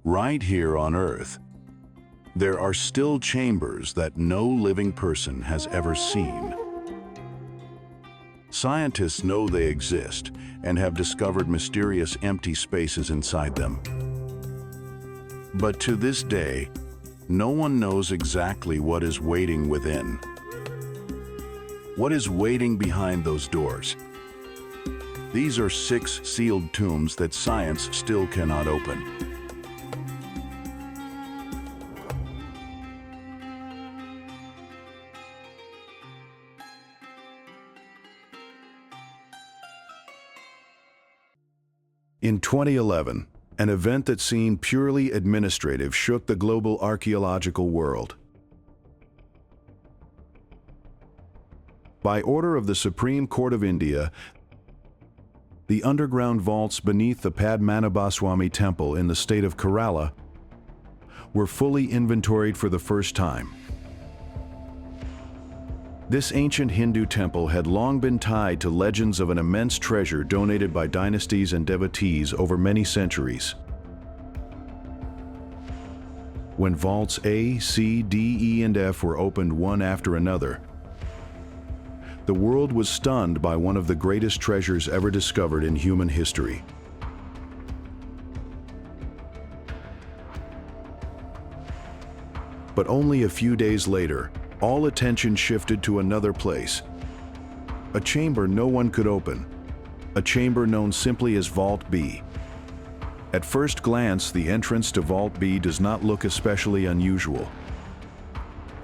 right here on Earth. There are still chambers that no living person has ever seen. Scientists know they exist and have discovered mysterious empty spaces inside them. But to this day, no one knows exactly what is waiting within. What is waiting behind those doors? These are 6 sealed tombs that science still cannot open. In 2011, an event that seemed purely administrative shook the global archaeological world. By order of the Supreme Court of India, the underground vaults beneath the Padmanabhaswamy Temple in the state of Kerala were fully inventoried for the first time. This ancient Hindu temple had long been tied to legends of an immense treasure donated by dynasties and devotees over many centuries. When vaults A, C, D, E, and F were opened one after another, the world was stunned by one of the greatest treasures ever discovered in human history. But only a few days later, all attention shifted to another place. A chamber no one could open. A chamber known simply as Vault B. At first glance, the entrance to Vault B does not look especially unusual.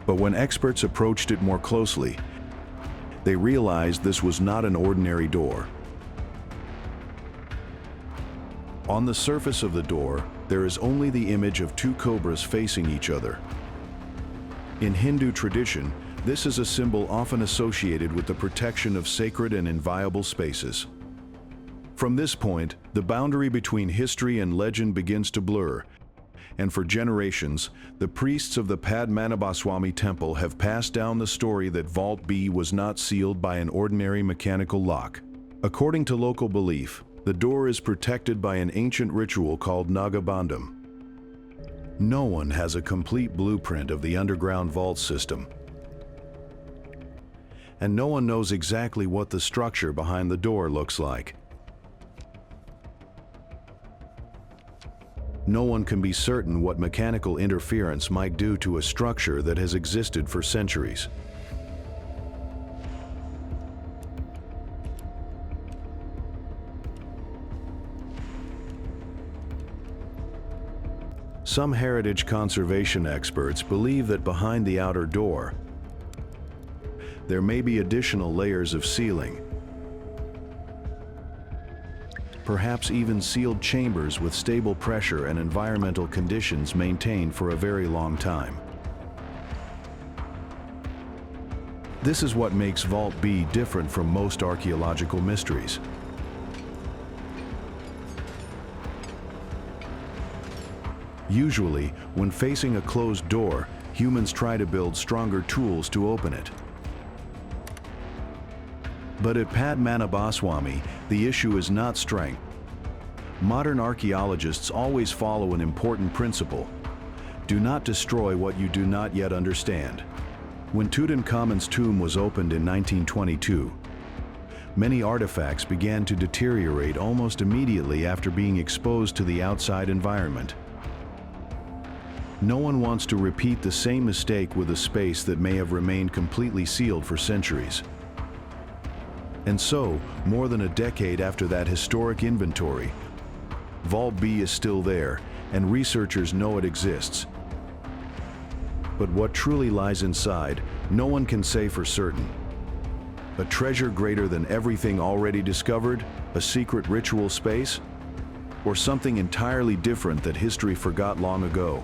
But when experts approached it more closely, they realized this was not an ordinary door. On the surface of the door, there is only the image of 2 cobras facing each other. In Hindu tradition, this is a symbol often associated with the protection of sacred and inviolable spaces. From this point, the boundary between history and legend begins to blur, and for generations, the priests of the Padmanabhaswamy Temple have passed down the story that Vault B was not sealed by an ordinary mechanical lock. According to local belief, the door is protected by an ancient ritual called Nagabandham. No one has a complete blueprint of the underground vault system, and no one knows exactly what the structure behind the door looks like. No one can be certain what mechanical interference might do to a structure that has existed for centuries. Some heritage conservation experts believe that behind the outer door, there may be additional layers of sealing, perhaps even sealed chambers with stable pressure and environmental conditions maintained for a very long time. This is what makes Vault B different from most archaeological mysteries. Usually, when facing a closed door, humans try to build stronger tools to open it. But at Padmanabhaswamy, the issue is not strength. Modern archaeologists always follow an important principle: do not destroy what you do not yet understand. When Tutankhamun's tomb was opened in 1922, many artifacts began to deteriorate almost immediately after being exposed to the outside environment. No one wants to repeat the same mistake with a space that may have remained completely sealed for centuries. And so, more than a decade after that historic inventory, Vault B is still there, and researchers know it exists. But what truly lies inside, no one can say for certain. A treasure greater than everything already discovered? A secret ritual space? Or something entirely different that history forgot long ago?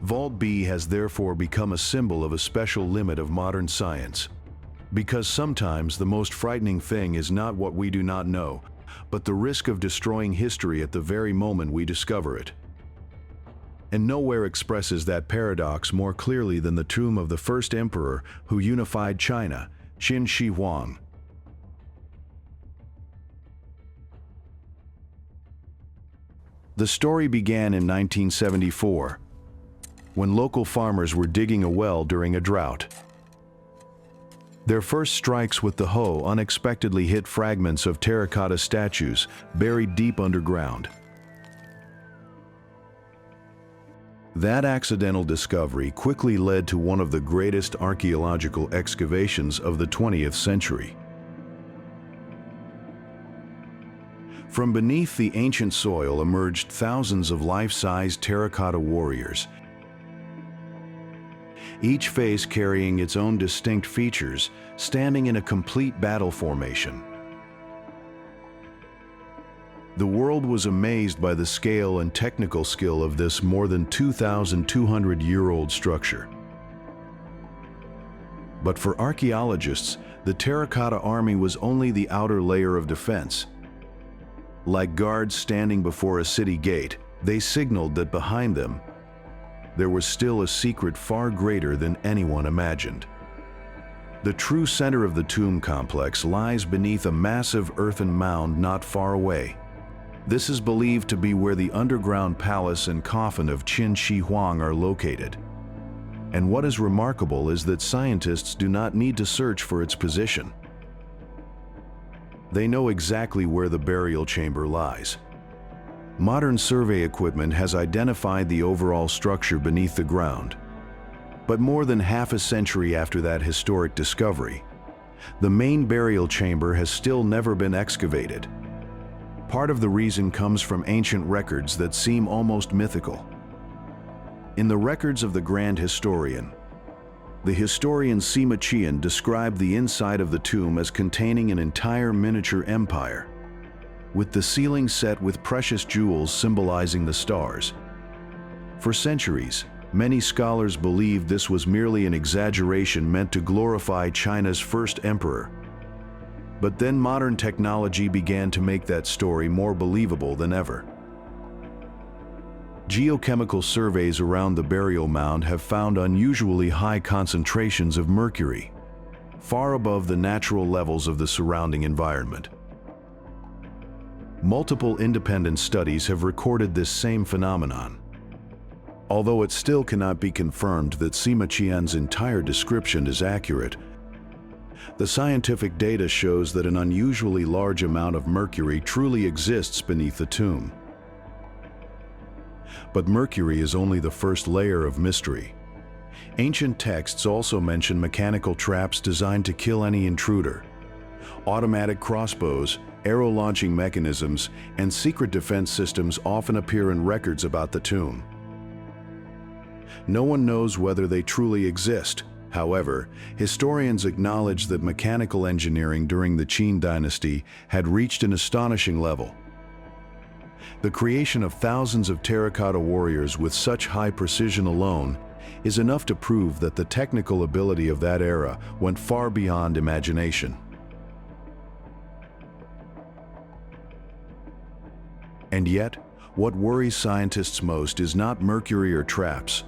Vault B has therefore become a symbol of a special limit of modern science. Because sometimes the most frightening thing is not what we do not know, but the risk of destroying history at the very moment we discover it. And nowhere expresses that paradox more clearly than the tomb of the first emperor who unified China, Qin Shi Huang. The story began in 1974, when local farmers were digging a well during a drought. Their first strikes with the hoe unexpectedly hit fragments of terracotta statues buried deep underground. That accidental discovery quickly led to one of the greatest archaeological excavations of the 20th century. From beneath the ancient soil emerged thousands of life-size terracotta warriors, each face carrying its own distinct features, standing in a complete battle formation. The world was amazed by the scale and technical skill of this more than 2,200-year-old structure. But for archaeologists, the terracotta army was only the outer layer of defense. Like guards standing before a city gate, they signaled that behind them, there was still a secret far greater than anyone imagined. The true center of the tomb complex lies beneath a massive earthen mound not far away. This is believed to be where the underground palace and coffin of Qin Shi Huang are located. And what is remarkable is that scientists do not need to search for its position. They know exactly where the burial chamber lies. Modern survey equipment has identified the overall structure beneath the ground. But more than half a century after that historic discovery, the main burial chamber has still never been excavated. Part of the reason comes from ancient records that seem almost mythical. In the records of the Grand Historian, the historian Sima Qian described the inside of the tomb as containing an entire miniature empire, with the ceiling set with precious jewels symbolizing the stars. For centuries, many scholars believed this was merely an exaggeration meant to glorify China's first emperor. But then modern technology began to make that story more believable than ever. Geochemical surveys around the burial mound have found unusually high concentrations of mercury, far above the natural levels of the surrounding environment. Multiple independent studies have recorded this same phenomenon. Although it still cannot be confirmed that Sima Qian's entire description is accurate, the scientific data shows that an unusually large amount of mercury truly exists beneath the tomb. But mercury is only the first layer of mystery. Ancient texts also mention mechanical traps designed to kill any intruder. Automatic crossbows, arrow-launching mechanisms, and secret defense systems often appear in records about the tomb. No one knows whether they truly exist. However, historians acknowledge that mechanical engineering during the Qin dynasty had reached an astonishing level. The creation of thousands of terracotta warriors with such high precision alone is enough to prove that the technical ability of that era went far beyond imagination. And yet, what worries scientists most is not mercury or traps.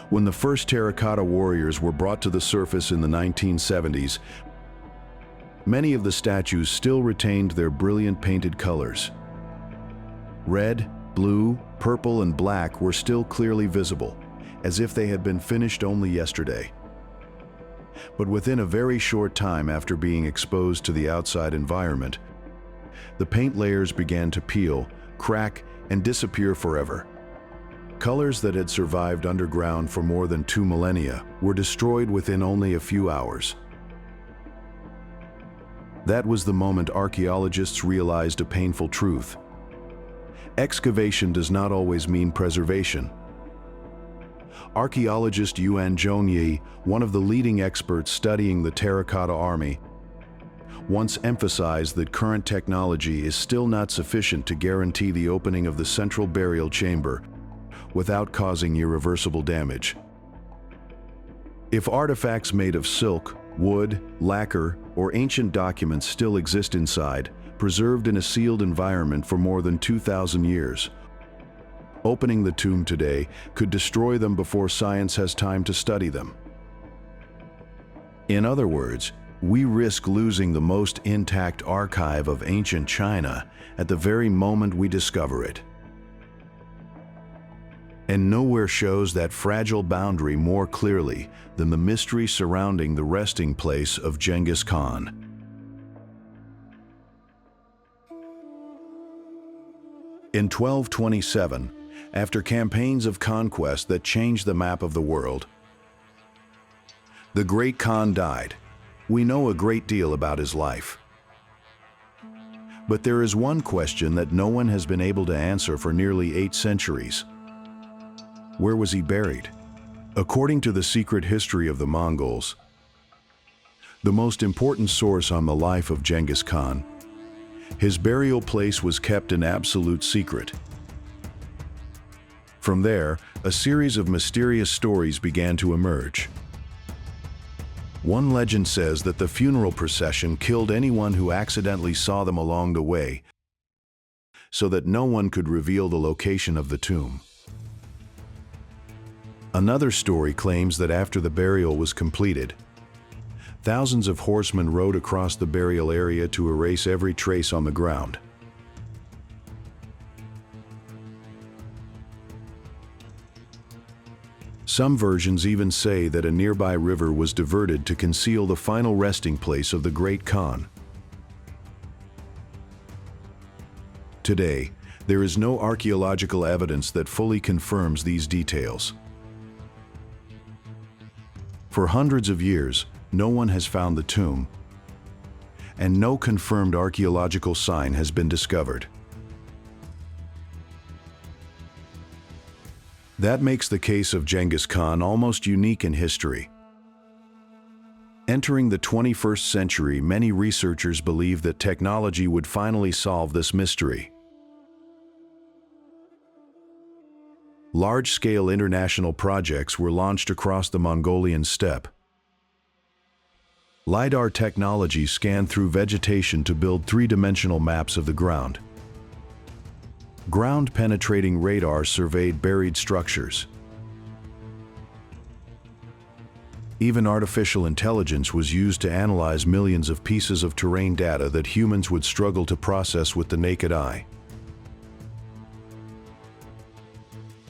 When the first terracotta warriors were brought to the surface in the 1970s, many of the statues still retained their brilliant painted colors. Red, blue, purple, and black were still clearly visible, as if they had been finished only yesterday. But within a very short time after being exposed to the outside environment, the paint layers began to peel, crack, and disappear forever. Colors that had survived underground for more than 2 millennia were destroyed within only a few hours. That was the moment archaeologists realized a painful truth. Excavation does not always mean preservation. Archaeologist Yuan Zhongyi, one of the leading experts studying the terracotta army, once emphasized that current technology is still not sufficient to guarantee the opening of the central burial chamber without causing irreversible damage. If artifacts made of silk, wood, lacquer, or ancient documents still exist inside, preserved in a sealed environment for more than 2,000 years, opening the tomb today could destroy them before science has time to study them. In other words, we risk losing the most intact archive of ancient China at the very moment we discover it. And nowhere shows that fragile boundary more clearly than the mystery surrounding the resting place of Genghis Khan. In 1227, after campaigns of conquest that changed the map of the world, the Great Khan died. We know a great deal about his life. But there is one question that no one has been able to answer for nearly 8 centuries. Where was he buried? According to the secret history of the Mongols, the most important source on the life of Genghis Khan, his burial place was kept an absolute secret. From there, a series of mysterious stories began to emerge. One legend says that the funeral procession killed anyone who accidentally saw them along the way, so that no one could reveal the location of the tomb. Another story claims that after the burial was completed, thousands of horsemen rode across the burial area to erase every trace on the ground. Some versions even say that a nearby river was diverted to conceal the final resting place of the Great Khan. Today, there is no archaeological evidence that fully confirms these details. For hundreds of years, no one has found the tomb, and no confirmed archaeological sign has been discovered. That makes the case of Genghis Khan almost unique in history. Entering the 21st century, many researchers believe that technology would finally solve this mystery. Large-scale international projects were launched across the Mongolian steppe. LiDAR technology scanned through vegetation to build three-dimensional maps of the ground. Ground-penetrating radar surveyed buried structures. Even artificial intelligence was used to analyze millions of pieces of terrain data that humans would struggle to process with the naked eye.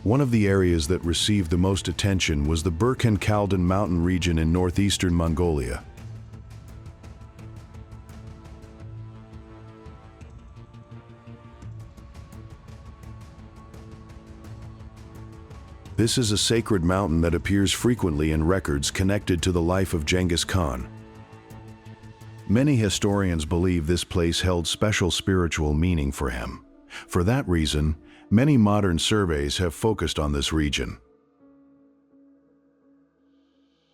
One of the areas that received the most attention was the Burkhan-Khaldan mountain region in northeastern Mongolia. This is a sacred mountain that appears frequently in records connected to the life of Genghis Khan. Many historians believe this place held special spiritual meaning for him. For that reason, many modern surveys have focused on this region.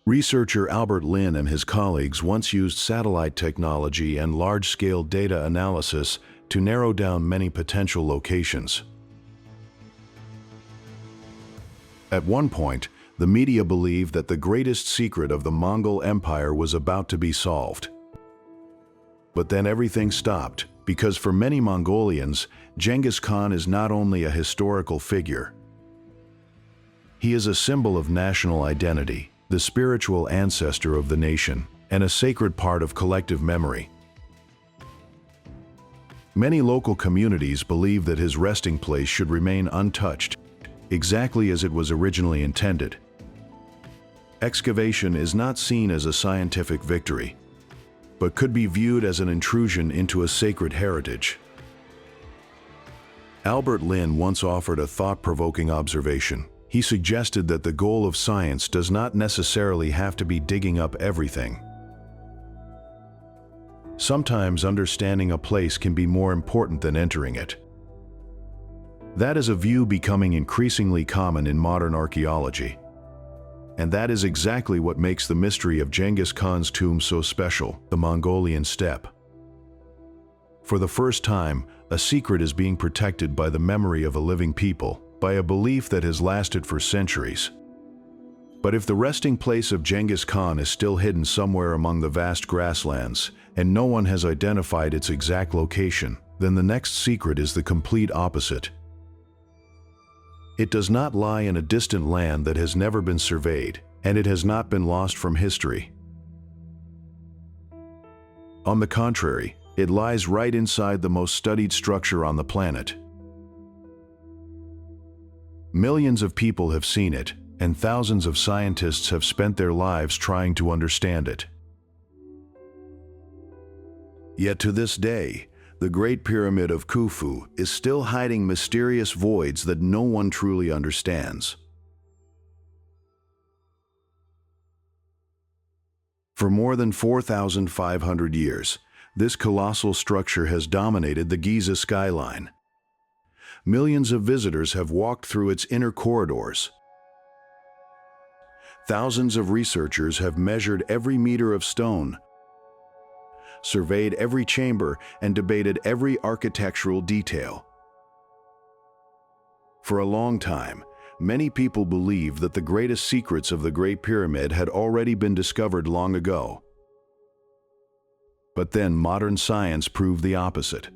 Researcher Albert Lin and his colleagues once used satellite technology and large-scale data analysis to narrow down many potential locations. At one point, the media believed that the greatest secret of the Mongol Empire was about to be solved. But then everything stopped, because for many Mongolians, Genghis Khan is not only a historical figure. He is a symbol of national identity, the spiritual ancestor of the nation, and a sacred part of collective memory. Many local communities believe that his resting place should remain untouched, exactly as it was originally intended. Excavation is not seen as a scientific victory, but could be viewed as an intrusion into a sacred heritage. Albert Lin once offered a thought-provoking observation. He suggested that the goal of science does not necessarily have to be digging up everything. Sometimes understanding a place can be more important than entering it. That is a view becoming increasingly common in modern archaeology. And that is exactly what makes the mystery of Genghis Khan's tomb so special, the Mongolian steppe. For the first time, a secret is being protected by the memory of a living people, by a belief that has lasted for centuries. But if the resting place of Genghis Khan is still hidden somewhere among the vast grasslands, and no one has identified its exact location, then the next secret is the complete opposite. It does not lie in a distant land that has never been surveyed, and it has not been lost from history. On the contrary, it lies right inside the most studied structure on the planet. Millions of people have seen it, and thousands of scientists have spent their lives trying to understand it. Yet to this day, the Great Pyramid of Khufu is still hiding mysterious voids that no one truly understands. For more than 4,500 years, this colossal structure has dominated the Giza skyline. Millions of visitors have walked through its inner corridors. Thousands of researchers have measured every meter of stone, surveyed every chamber, and debated every architectural detail. For a long time, many people believed that the greatest secrets of the Great Pyramid had already been discovered long ago. But then modern science proved the opposite.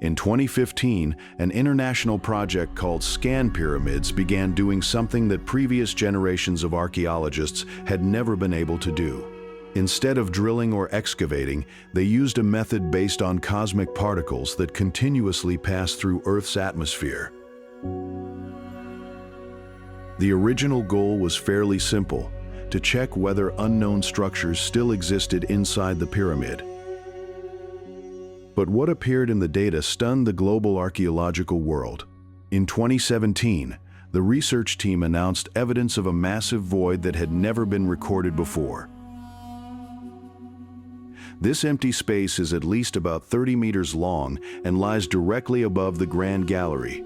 In 2015, an international project called Scan Pyramids began doing something that previous generations of archaeologists had never been able to do. Instead of drilling or excavating, they used a method based on cosmic particles that continuously pass through Earth's atmosphere. The original goal was fairly simple: to check whether unknown structures still existed inside the pyramid. But what appeared in the data stunned the global archaeological world. In 2017, the research team announced evidence of a massive void that had never been recorded before. This empty space is at least about 30 meters long and lies directly above the Grand Gallery,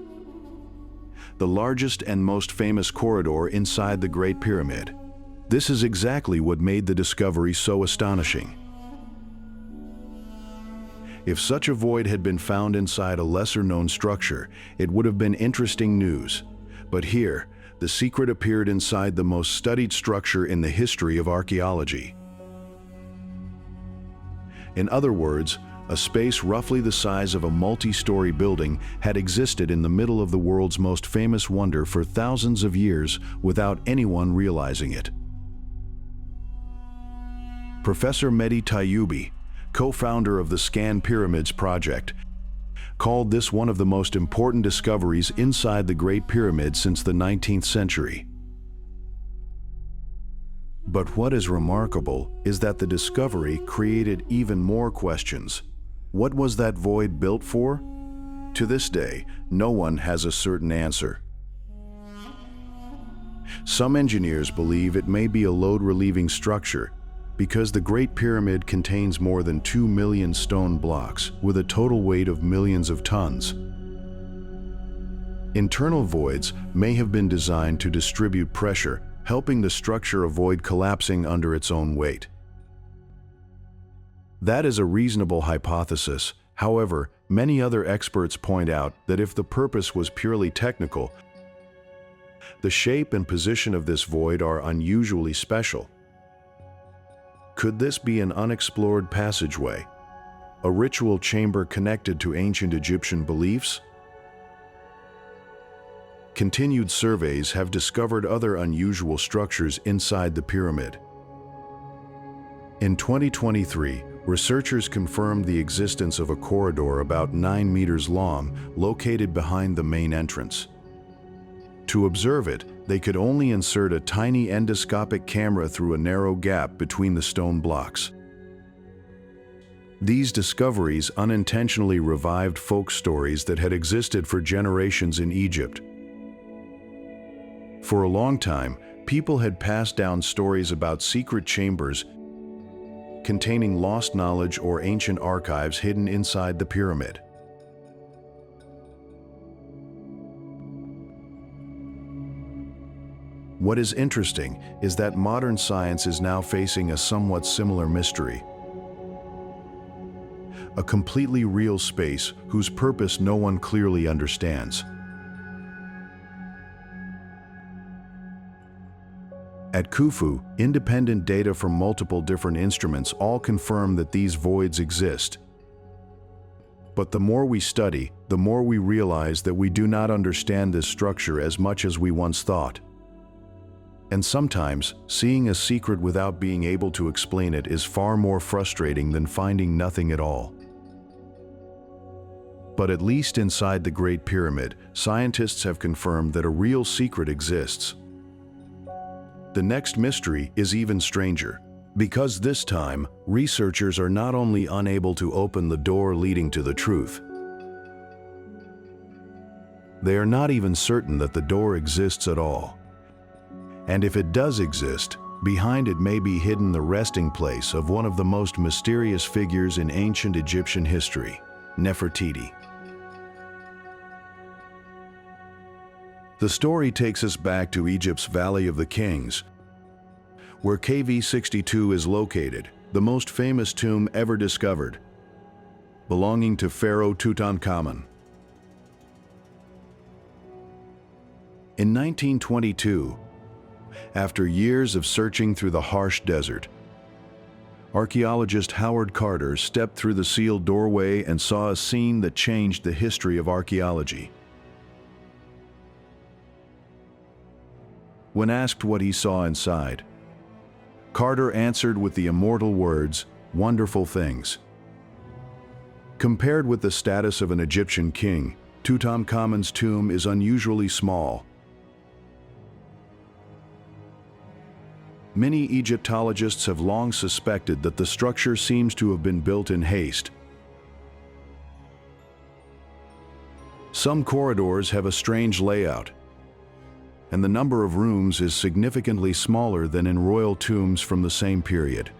the largest and most famous corridor inside the Great Pyramid. This is exactly what made the discovery so astonishing. If such a void had been found inside a lesser-known structure, it would have been interesting news. But here, the secret appeared inside the most studied structure in the history of archaeology. In other words, a space roughly the size of a multi-story building had existed in the middle of the world's most famous wonder for thousands of years without anyone realizing it. Professor Mehdi Tayyoubi, co-founder of the Scan Pyramids project, called this one of the most important discoveries inside the Great Pyramid since the 19th century. But what is remarkable is that the discovery created even more questions. What was that void built for? To this day, no one has a certain answer. Some engineers believe it may be a load-relieving structure because the Great Pyramid contains more than 2 million stone blocks with a total weight of millions of tons. Internal voids may have been designed to distribute pressure, helping the structure avoid collapsing under its own weight. That is a reasonable hypothesis. However, many other experts point out that if the purpose was purely technical, the shape and position of this void are unusually special. Could this be an unexplored passageway, a ritual chamber connected to ancient Egyptian beliefs? Continued surveys have discovered other unusual structures inside the pyramid. In 2023, researchers confirmed the existence of a corridor about 9 meters long located behind the main entrance. To observe it, they could only insert a tiny endoscopic camera through a narrow gap between the stone blocks. These discoveries unintentionally revived folk stories that had existed for generations in Egypt. For a long time, people had passed down stories about secret chambers containing lost knowledge or ancient archives hidden inside the pyramid. What is interesting is that modern science is now facing a somewhat similar mystery. A completely real space whose purpose no one clearly understands. At Khufu, independent data from multiple different instruments all confirm that these voids exist. But the more we study, the more we realize that we do not understand this structure as much as we once thought. And sometimes, seeing a secret without being able to explain it is far more frustrating than finding nothing at all. But at least inside the Great Pyramid, scientists have confirmed that a real secret exists. The next mystery is even stranger, because this time, researchers are not only unable to open the door leading to the truth, they are not even certain that the door exists at all. And if it does exist, behind it may be hidden the resting place of one of the most mysterious figures in ancient Egyptian history, Nefertiti. The story takes us back to Egypt's Valley of the Kings, where KV62 is located, the most famous tomb ever discovered, belonging to Pharaoh Tutankhamun. In 1922, after years of searching through the harsh desert, archaeologist Howard Carter stepped through the sealed doorway and saw a scene that changed the history of archaeology. When asked what he saw inside, Carter answered with the immortal words, "Wonderful things." Compared with the status of an Egyptian king, Tutankhamun's tomb is unusually small. Many Egyptologists have long suspected that the structure seems to have been built in haste. Some corridors have a strange layout, and the number of rooms is significantly smaller than in royal tombs from the same period.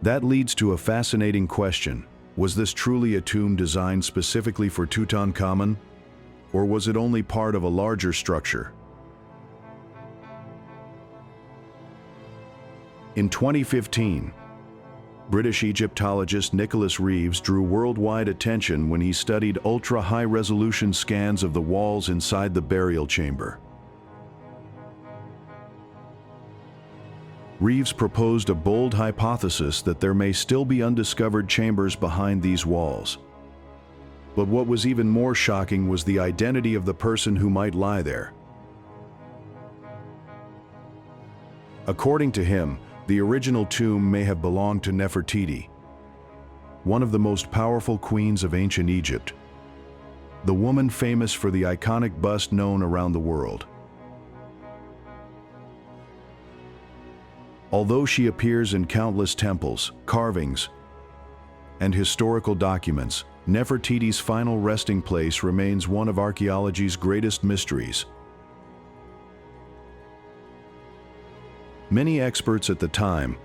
That leads to a fascinating question. Was this truly a tomb designed specifically for Tutankhamun, or was it only part of a larger structure? In 2015, British Egyptologist Nicholas Reeves drew worldwide attention when he studied ultra-high-resolution scans of the walls inside the burial chamber. Reeves proposed a bold hypothesis that there may still be undiscovered chambers behind these walls. But what was even more shocking was the identity of the person who might lie there. According to him, the original tomb may have belonged to Nefertiti, one of the most powerful queens of ancient Egypt, the woman famous for the iconic bust known around the world. Although she appears in countless temples, carvings, and historical documents, Nefertiti's final resting place remains one of archaeology's greatest mysteries. Many experts at the time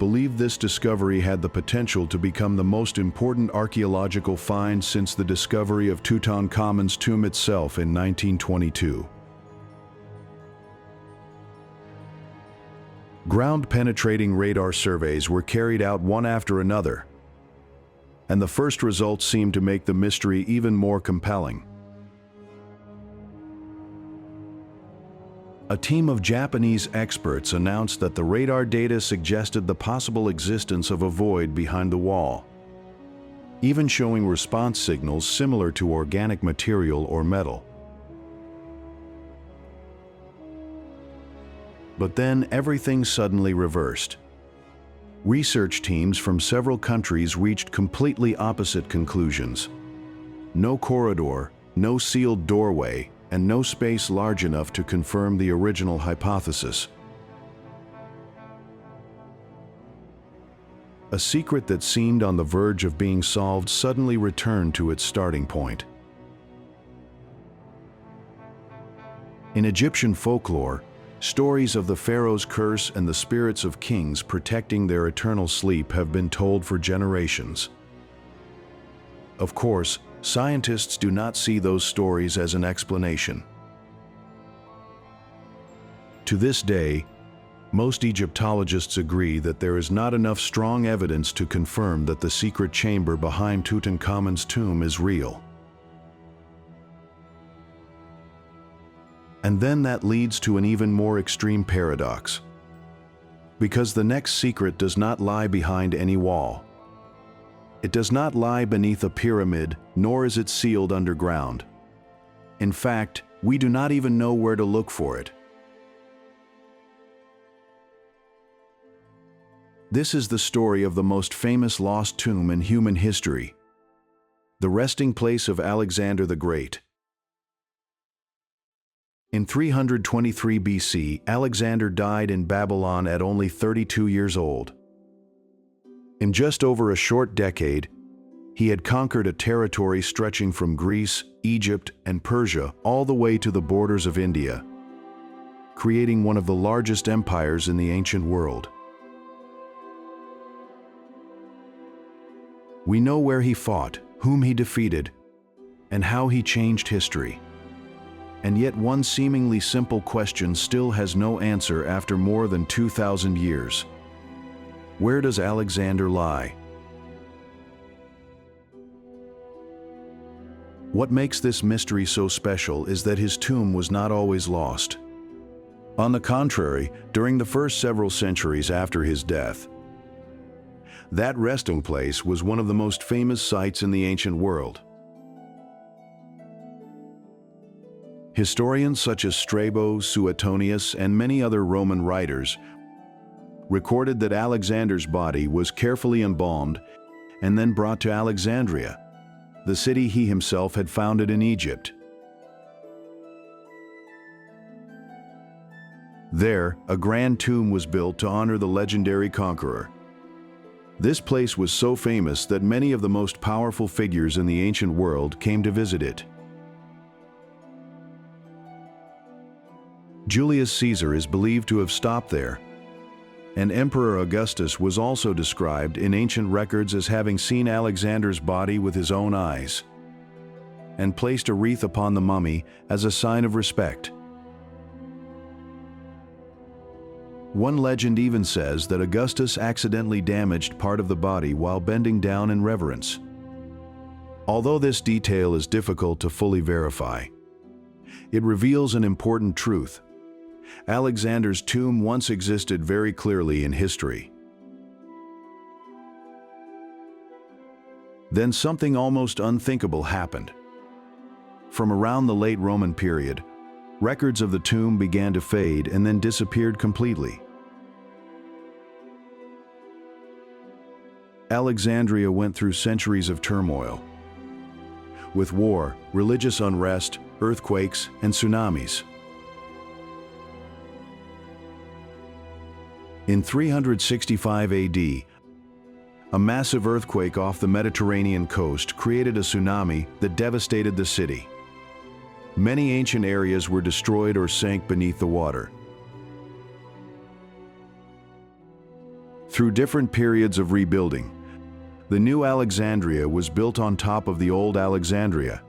believed this discovery had the potential to become the most important archaeological find since the discovery of Tutankhamun's tomb itself in 1922. Ground-penetrating radar surveys were carried out one after another, and the first results seemed to make the mystery even more compelling. A team of Japanese experts announced that the radar data suggested the possible existence of a void behind the wall, even showing response signals similar to organic material or metal. But then everything suddenly reversed. Research teams from several countries reached completely opposite conclusions. No corridor, no sealed doorway, and no space large enough to confirm the original hypothesis. A secret that seemed on the verge of being solved suddenly returned to its starting point. In Egyptian folklore, stories of the pharaoh's curse and the spirits of kings protecting their eternal sleep have been told for generations. Of course, scientists do not see those stories as an explanation. To this day, most Egyptologists agree that there is not enough strong evidence to confirm that the secret chamber behind Tutankhamun's tomb is real. And then that leads to an even more extreme paradox. Because the next secret does not lie behind any wall. It does not lie beneath a pyramid, nor is it sealed underground. In fact, we do not even know where to look for it. This is the story of the most famous lost tomb in human history, the resting place of Alexander the Great. In 323 BC, Alexander died in Babylon at only 32 years old. In just over a short decade, he had conquered a territory stretching from Greece, Egypt, and Persia all the way to the borders of India, creating one of the largest empires in the ancient world. We know where he fought, whom he defeated, and how he changed history. And yet one seemingly simple question still has no answer after more than 2,000 years. Where does Alexander lie? What makes this mystery so special is that his tomb was not always lost. On the contrary, during the first several centuries after his death, that resting place was one of the most famous sites in the ancient world. Historians such as Strabo, Suetonius, and many other Roman writers recorded that Alexander's body was carefully embalmed and then brought to Alexandria, the city he himself had founded in Egypt. There, a grand tomb was built to honor the legendary conqueror. This place was so famous that many of the most powerful figures in the ancient world came to visit it. Julius Caesar is believed to have stopped there, and Emperor Augustus was also described in ancient records as having seen Alexander's body with his own eyes, and placed a wreath upon the mummy as a sign of respect. One legend even says that Augustus accidentally damaged part of the body while bending down in reverence. Although this detail is difficult to fully verify, it reveals an important truth. Alexander's tomb once existed very clearly in history. Then something almost unthinkable happened. From around the late Roman period, records of the tomb began to fade and then disappeared completely. Alexandria went through centuries of turmoil, with war, religious unrest, earthquakes, and tsunamis. In 365 AD, a massive earthquake off the Mediterranean coast created a tsunami that devastated the city. Many ancient areas were destroyed or sank beneath the water. Through different periods of rebuilding, the new Alexandria was built on top of the old Alexandria.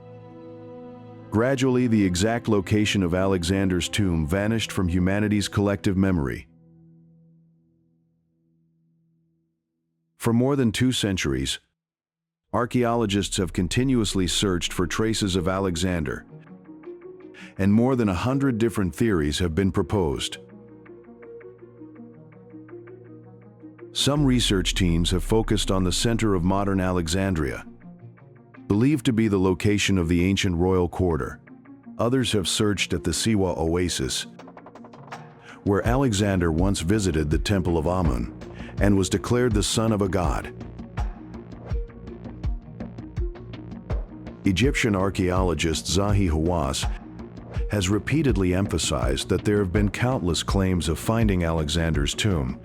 Gradually, the exact location of Alexander's tomb vanished from humanity's collective memory. For more than 2 centuries, archaeologists have continuously searched for traces of Alexander, and more than 100 different theories have been proposed. Some research teams have focused on the center of modern Alexandria, believed to be the location of the ancient royal quarter. Others have searched at the Siwa Oasis, where Alexander once visited the Temple of Amun and was declared the son of a god. Egyptian archaeologist Zahi Hawass has repeatedly emphasized that there have been countless claims of finding Alexander's tomb,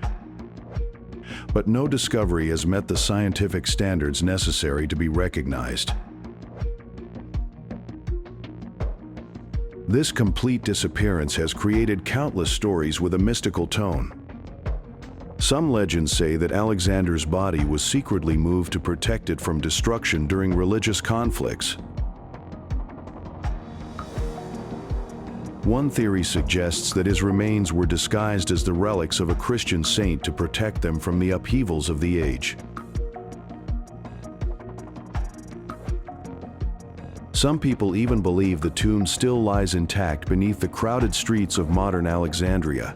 but no discovery has met the scientific standards necessary to be recognized. This complete disappearance has created countless stories with a mystical tone. Some legends say that Alexander's body was secretly moved to protect it from destruction during religious conflicts. One theory suggests that his remains were disguised as the relics of a Christian saint to protect them from the upheavals of the age. Some people even believe the tomb still lies intact beneath the crowded streets of modern Alexandria,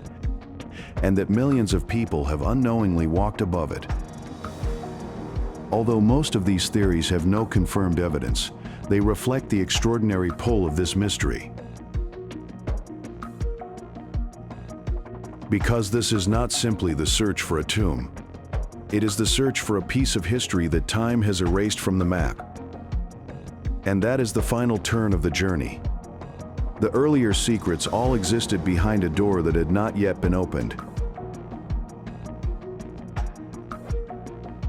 and that millions of people have unknowingly walked above it. Although most of these theories have no confirmed evidence, they reflect the extraordinary pull of this mystery. Because this is not simply the search for a tomb, It is the search for a piece of history that time has erased from the map. And that is the final turn of the journey. The earlier secrets all existed behind a door that had not yet been opened.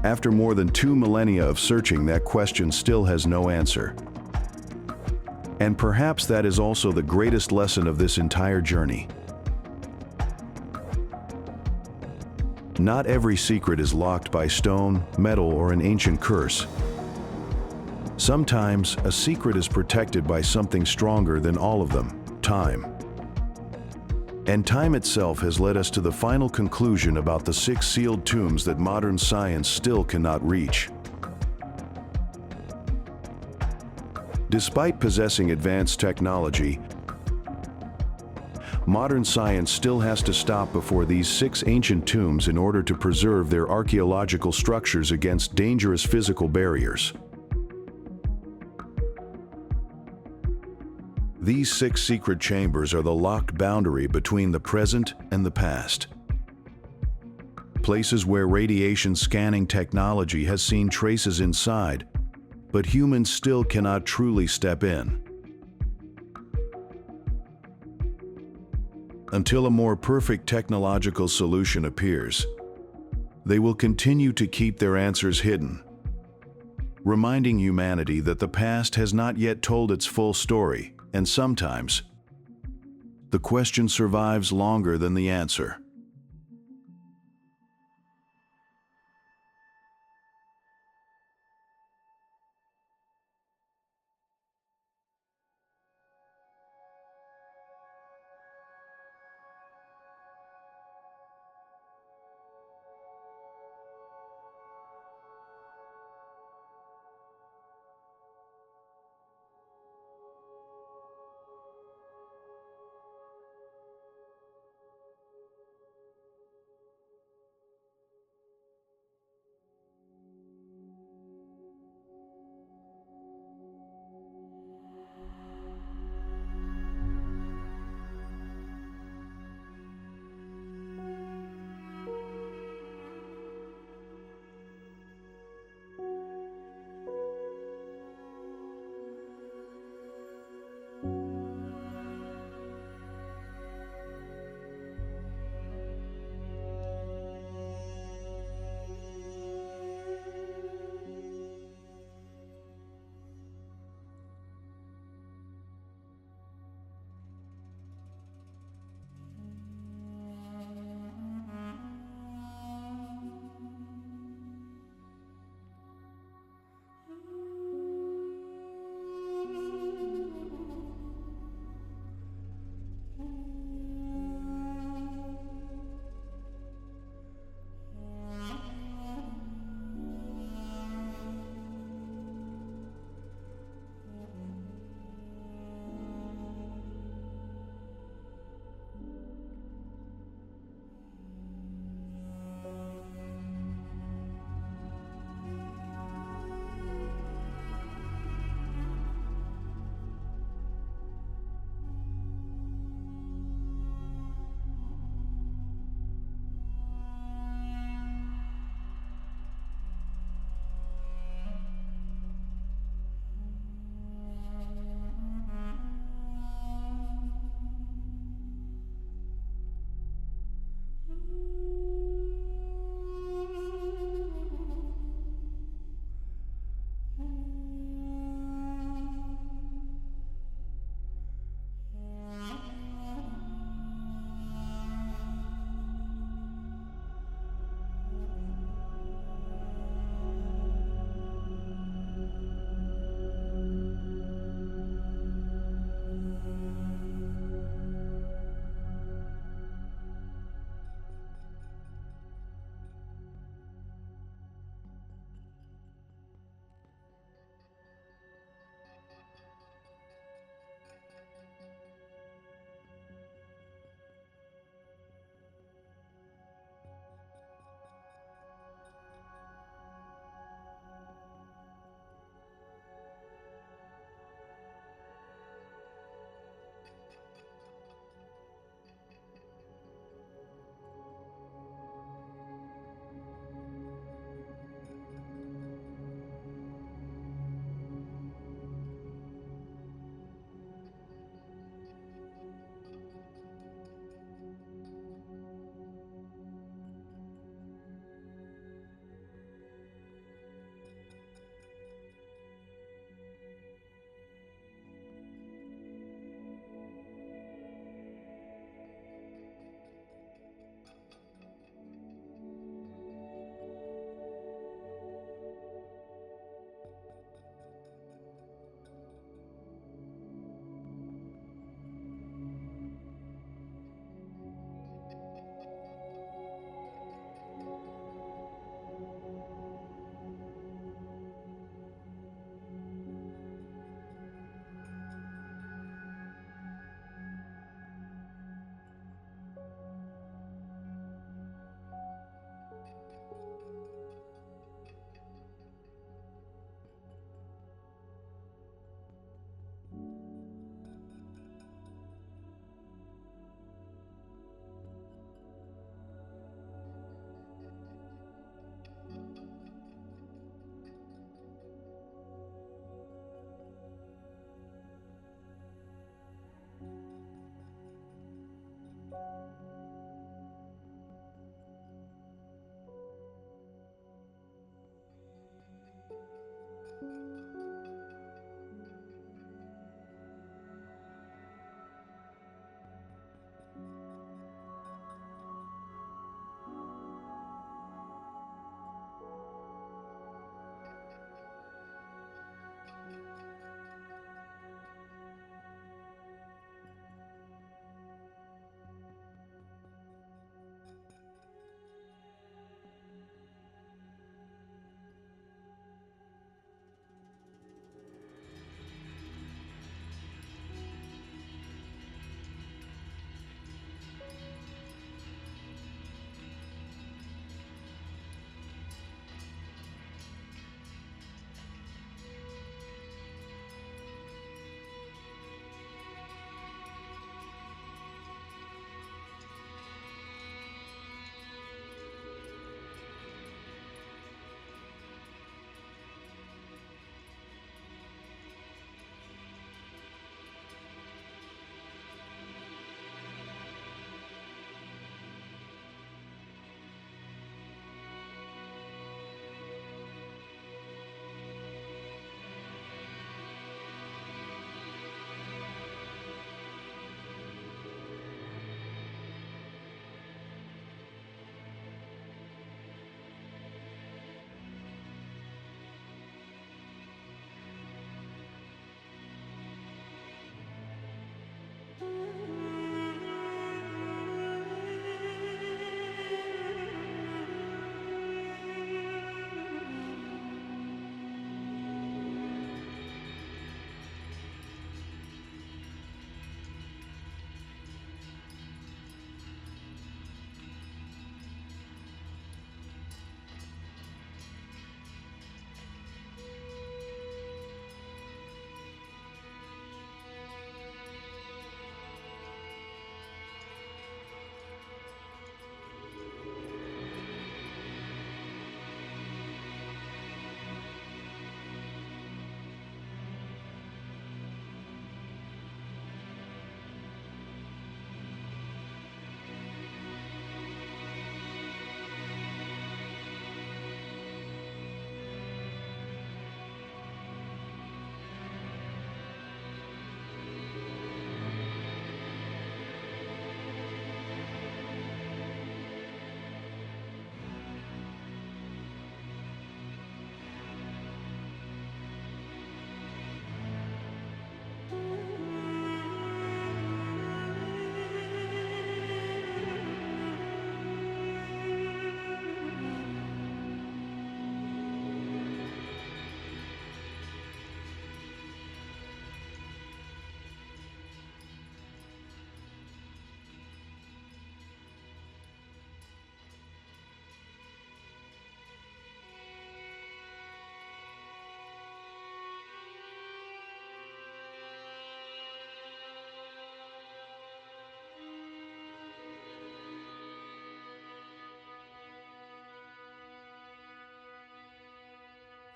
After more than 2 millennia of searching, that question still has no answer. And perhaps that is also the greatest lesson of this entire journey. Not every secret is locked by stone, metal, or an ancient curse. Sometimes, a secret is protected by something stronger than all of them: time. And time itself has led us to the final conclusion about the 6 sealed tombs that modern science still cannot reach. Despite possessing advanced technology, modern science still has to stop before these 6 ancient tombs in order to preserve their archaeological structures against dangerous physical barriers. These 6 secret chambers are the locked boundary between the present and the past. Places where radiation scanning technology has seen traces inside, but humans still cannot truly step in. Until a more perfect technological solution appears, they will continue to keep their answers hidden, reminding humanity that the past has not yet told its full story. And sometimes, the question survives longer than the answer.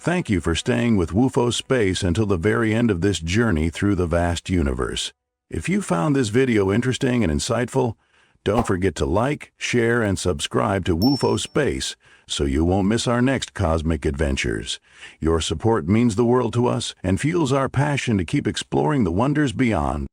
Thank you for staying with WUFO Space until the very end of this journey through the vast universe. If you found this video interesting and insightful, don't forget to like, share, and subscribe to WUFO Space so you won't miss our next cosmic adventures. Your support means the world to us and fuels our passion to keep exploring the wonders beyond.